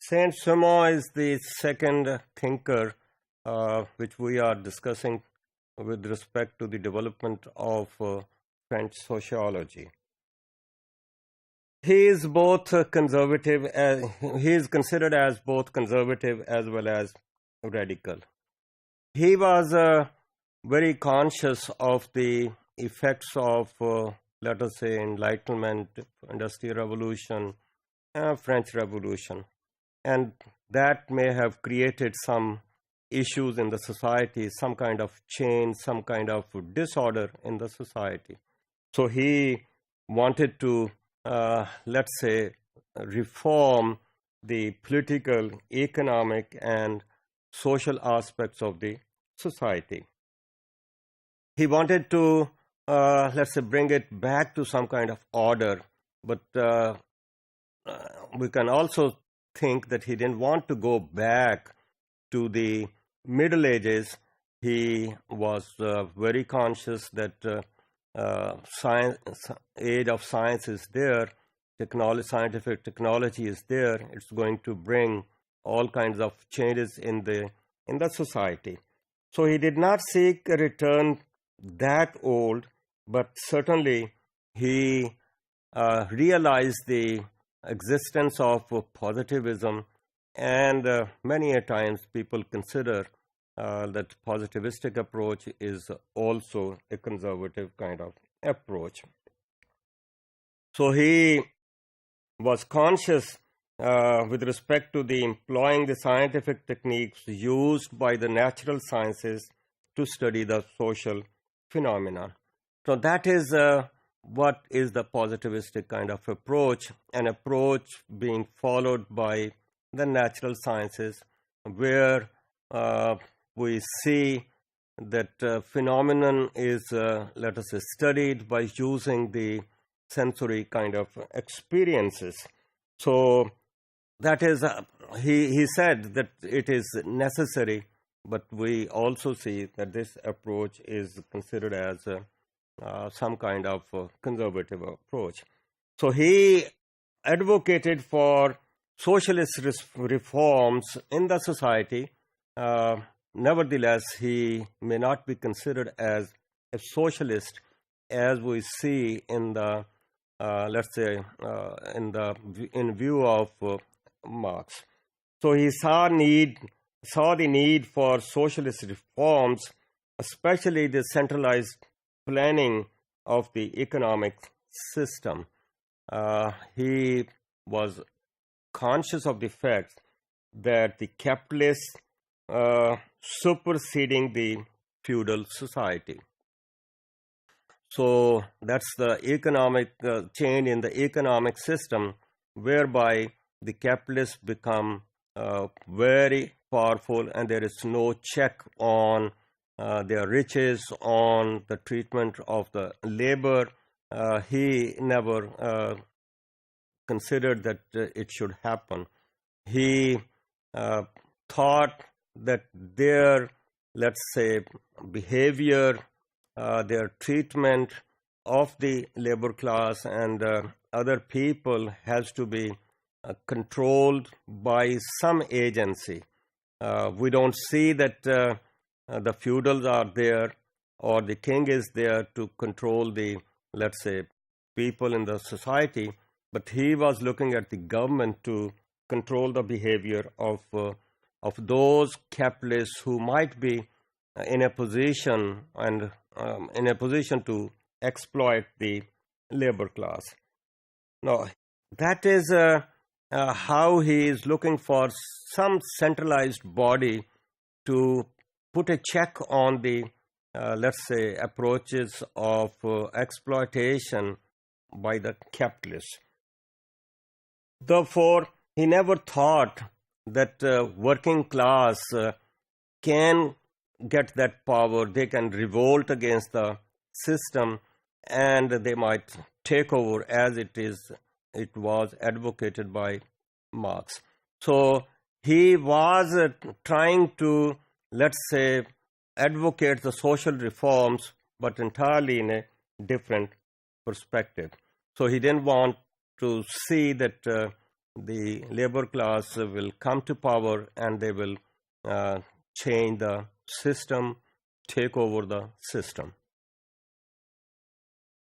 Saint-Simon is the second thinker which we are discussing with respect to the development of French sociology. He is both conservative. He is considered as both conservative as well as radical. He was very conscious of the effects of, let us say, Enlightenment, Industrial Revolution, French Revolution, and that may have created some issues in the society, some kind of change, some kind of disorder in the society. So he wanted to, let's say, reform the political, economic, and social aspects of the society. He wanted to, let's say, bring it back to some kind of order, but we can also think that he didn't want to go back to the Middle Ages. He was very conscious that age of science is there, scientific technology is there. It's going to bring all kinds of changes in the society. So he did not seek a return that old, but certainly he realized the existence of positivism, and many a times people consider that positivistic approach is also a conservative kind of approach. So he was conscious with respect to the employing the scientific techniques used by the natural sciences to study the social phenomena. So that is what is the positivistic kind of approach, an approach being followed by the natural sciences, where we see that phenomenon is, let us say, studied by using the sensory kind of experiences. So that is, he said that it is necessary, but we also see that this approach is considered as some kind of conservative approach. So he advocated for socialist reforms in the society. Nevertheless, he may not be considered as a socialist, as we see in the, let's say, in view of Marx. So he saw the need for socialist reforms, especially the centralized planning of the economic system. He was conscious of the fact that the capitalists superseding the feudal society. So that's the economic change in the economic system, whereby the capitalists become very powerful, and there is no check on their riches, on the treatment of the labor. He never considered that it should happen. He thought that their, let's say, behavior, their treatment of the labor class and other people has to be controlled by some agency. We don't see that the feudals are there or the king is there to control the, let's say, people in the society, but he was looking at the government to control the behavior of those capitalists who might be in a position and in a position to exploit the labor class. Now, that is how he is looking for some centralized body to put a check on the, let's say, approaches of exploitation by the capitalists. Therefore, he never thought that working class can get that power. They can revolt against the system and they might take over, as it was advocated by Marx. So he was trying to, let's say, advocate the social reforms, but entirely in a different perspective. So he didn't want to see that the labor class will come to power and they will change the system, take over the system.